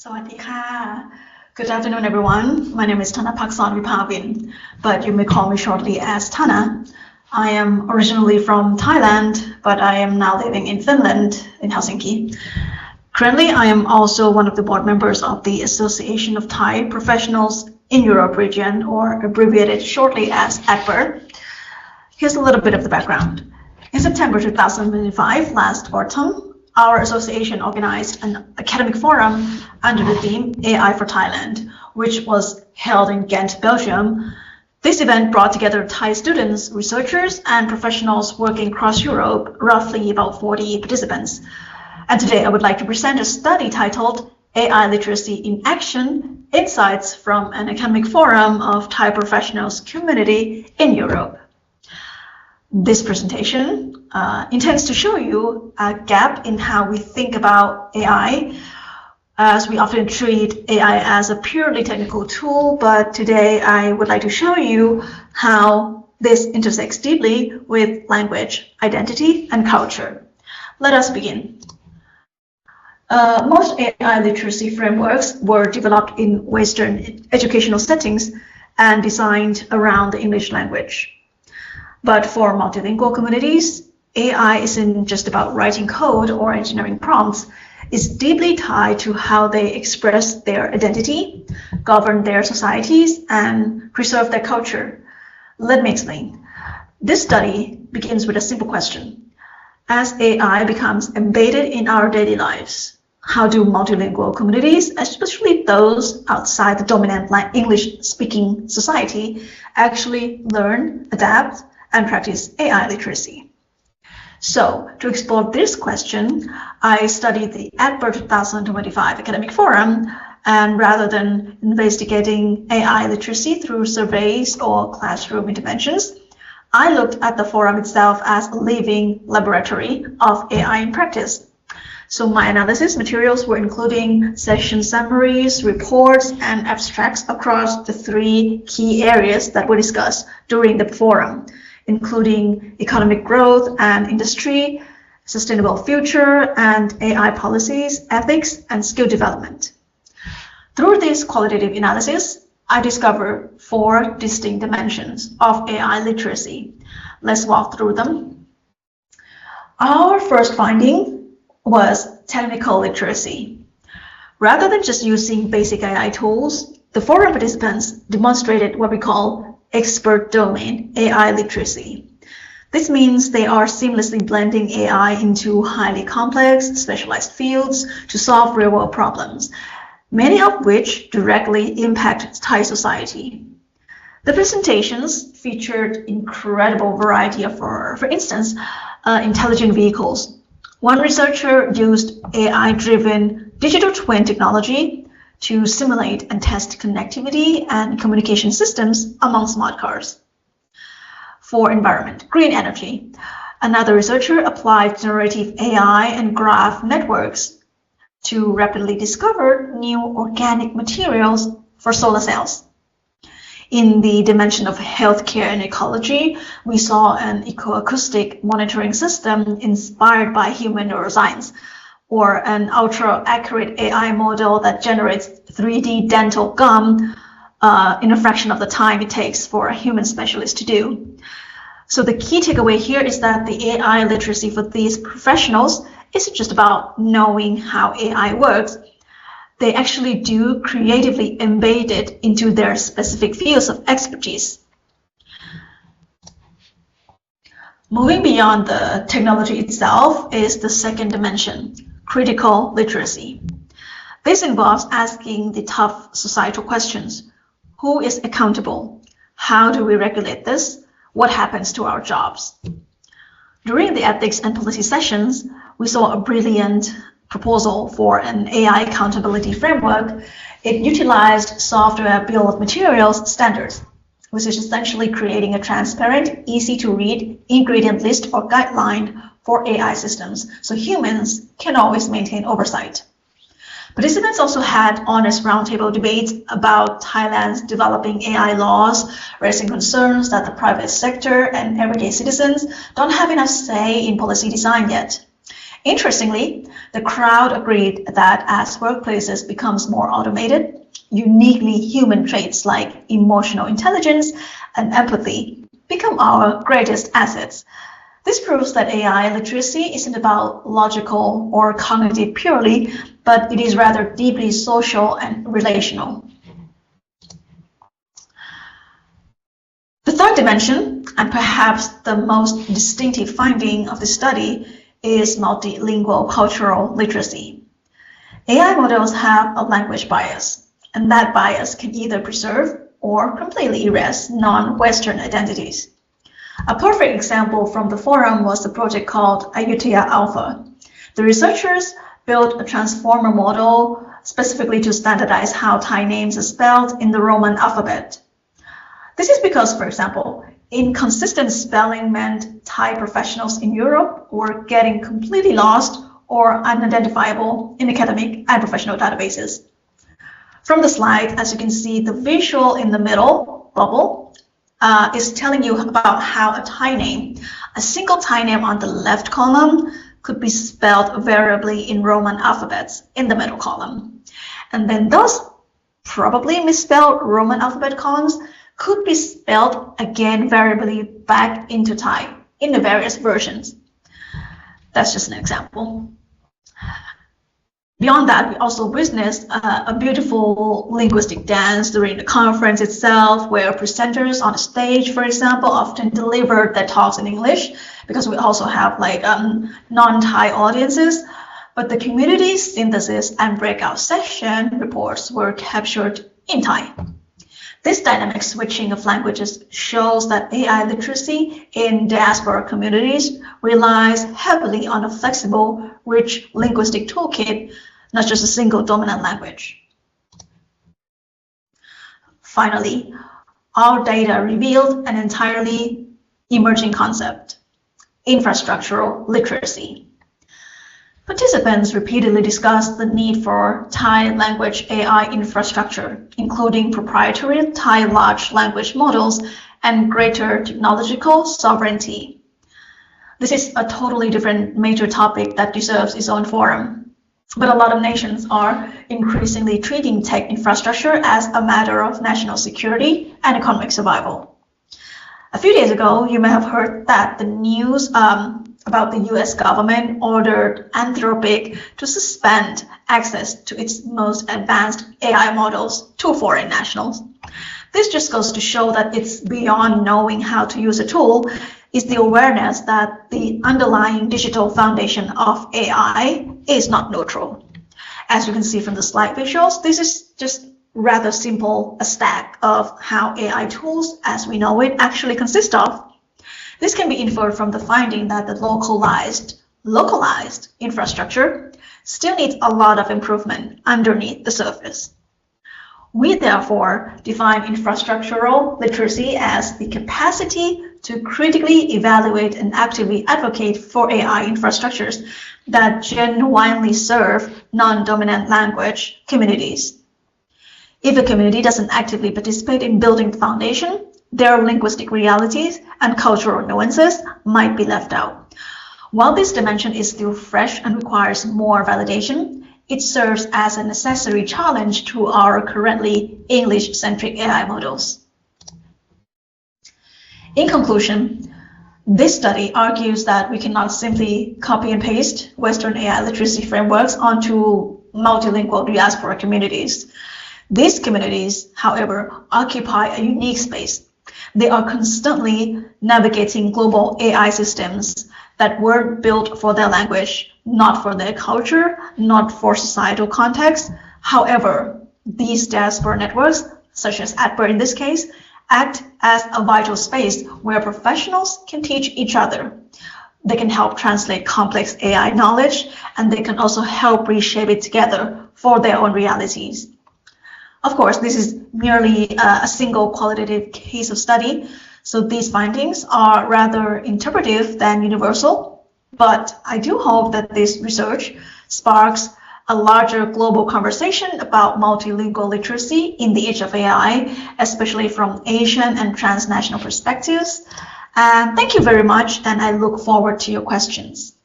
Sawadika. Good afternoon, everyone. My name is Tana Paksan Vipavin, but you may call me shortly as Tana. I am originally from Thailand, but I am now living in Finland, in Helsinki. Currently, I am also one of the board members of the Association of Thai Professionals in Europe region, or abbreviated shortly as ADPER. Here's a little bit of the background. In September 2025, last autumn, our association organized an academic forum under the theme AI for Thailand, which was held in Ghent, Belgium. This event brought together Thai students, researchers, and professionals working across Europe, roughly about 40 participants. And today I would like to present a study titled AI Literacy in Action, Insights from an Academic Forum of Thai Professionals Community in Europe. This presentation intends to show you a gap in how we think about AI, as we often treat AI as a purely technical tool, but today I would like to show you how this intersects deeply with language, identity, and culture. Let us begin. Most AI literacy frameworks were developed in Western educational settings and designed around the English language. But for multilingual communities, AI isn't just about writing code or engineering prompts. It's deeply tied to how they express their identity, govern their societies, and preserve their culture. Let me explain. This study begins with a simple question. As AI becomes embedded in our daily lives, how do multilingual communities, especially those outside the dominant English-speaking society, actually learn, adapt, and practice AI literacy? So, to explore this question, I studied the ADPER 2025 Academic Forum, and rather than investigating AI literacy through surveys or classroom interventions, I looked at the forum itself as a living laboratory of AI in practice. So my analysis materials were including session summaries, reports, and abstracts across the three key areas that were discussed during the forum, including economic growth and industry, sustainable future, and AI policies, ethics, and skill development. Through this qualitative analysis, I discovered four distinct dimensions of AI literacy. Let's walk through them. Our first finding was technical literacy. Rather than just using basic AI tools, the forum participants demonstrated what we call expert domain AI literacy. This means they are seamlessly blending AI into highly complex, specialized fields to solve real-world problems, many of which directly impact Thai society. The presentations featured incredible variety of, for instance, intelligent vehicles. One researcher used AI-driven digital twin technology to simulate and test connectivity and communication systems among smart cars. For environment, green energy, another researcher applied generative AI and graph networks to rapidly discover new organic materials for solar cells. In the dimension of healthcare and ecology, we saw an ecoacoustic monitoring system inspired by human neuroscience, or an ultra-accurate AI model that generates 3D dental gum in a fraction of the time it takes for a human specialist to do. So the key takeaway here is that the AI literacy for these professionals isn't just about knowing how AI works. They actually do creatively embed it into their specific fields of expertise. Moving beyond the technology itself is the second dimension, critical literacy. This involves asking the tough societal questions. Who is accountable? How do we regulate this? What happens to our jobs? During the ethics and policy sessions, we saw a brilliant proposal for an AI accountability framework. It utilized software bill of materials standards, which is essentially creating a transparent, easy-to-read ingredient list or guideline for AI systems, so humans can always maintain oversight. Participants also had honest roundtable debates about Thailand's developing AI laws, raising concerns that the private sector and everyday citizens don't have enough say in policy design yet. Interestingly, the crowd agreed that as workplaces becomes more automated, uniquely human traits like emotional intelligence and empathy become our greatest assets. This proves that AI literacy isn't about logical or cognitive purely, but it is rather deeply social and relational. The third dimension, and perhaps the most distinctive finding of the study, is multilingual cultural literacy. AI models have a language bias, and that bias can either preserve or completely erase non-Western identities. A perfect example from the forum was the project called Ayutthaya Alpha. The researchers built a transformer model specifically to standardize how Thai names are spelled in the Roman alphabet. This is because, for example, inconsistent spelling meant Thai professionals in Europe were getting completely lost or unidentifiable in academic and professional databases. From the slide, as you can see, the visual in the middle bubble is telling you about how a Thai name, a single Thai name on the left column, could be spelled variably in Roman alphabets in the middle column. And then those probably misspelled Roman alphabet columns could be spelled again variably back into Thai in the various versions. That's just an example. Beyond that, we also witnessed a beautiful linguistic dance during the conference itself, where presenters on the stage, for example, often delivered their talks in English, because we also have like non-Thai audiences. But the community synthesis and breakout session reports were captured in Thai. This dynamic switching of languages shows that AI literacy in diaspora communities relies heavily on a flexible, rich linguistic toolkit, not just a single dominant language. Finally, our data revealed an entirely emerging concept: infrastructural literacy. Participants repeatedly discussed the need for Thai language AI infrastructure, including proprietary Thai large language models and greater technological sovereignty. This is a totally different major topic that deserves its own forum. But a lot of nations are increasingly treating tech infrastructure as a matter of national security and economic survival. A few days ago, you may have heard that the news about the US government ordered Anthropic to suspend access to its most advanced AI models to foreign nationals. This just goes to show that it's beyond knowing how to use a tool, is the awareness that the underlying digital foundation of AI is not neutral. As you can see from the slide visuals, this is just rather simple a stack of how AI tools as we know it actually consist of. This can be inferred from the finding that the localized infrastructure still needs a lot of improvement underneath the surface. We therefore define infrastructural literacy as the capacity to critically evaluate and actively advocate for AI infrastructures that genuinely serve non-dominant language communities. If a community doesn't actively participate in building the foundation, their linguistic realities and cultural nuances might be left out. While this dimension is still fresh and requires more validation, it serves as a necessary challenge to our currently English-centric AI models. In conclusion, this study argues that we cannot simply copy and paste Western AI literacy frameworks onto multilingual diaspora communities. These communities, however, occupy a unique space. They are constantly navigating global AI systems that were built for their language, not for their culture, not for societal context. However, these diaspora networks, such as AdBird in this case, act as a vital space where professionals can teach each other. They can help translate complex AI knowledge, and they can also help reshape it together for their own realities. Of course, this is merely a single qualitative case of study, so these findings are rather interpretive than universal, but I do hope that this research sparks a larger global conversation about multilingual literacy in the age of AI, especially from Asian and transnational perspectives. And thank you very much, and I look forward to your questions.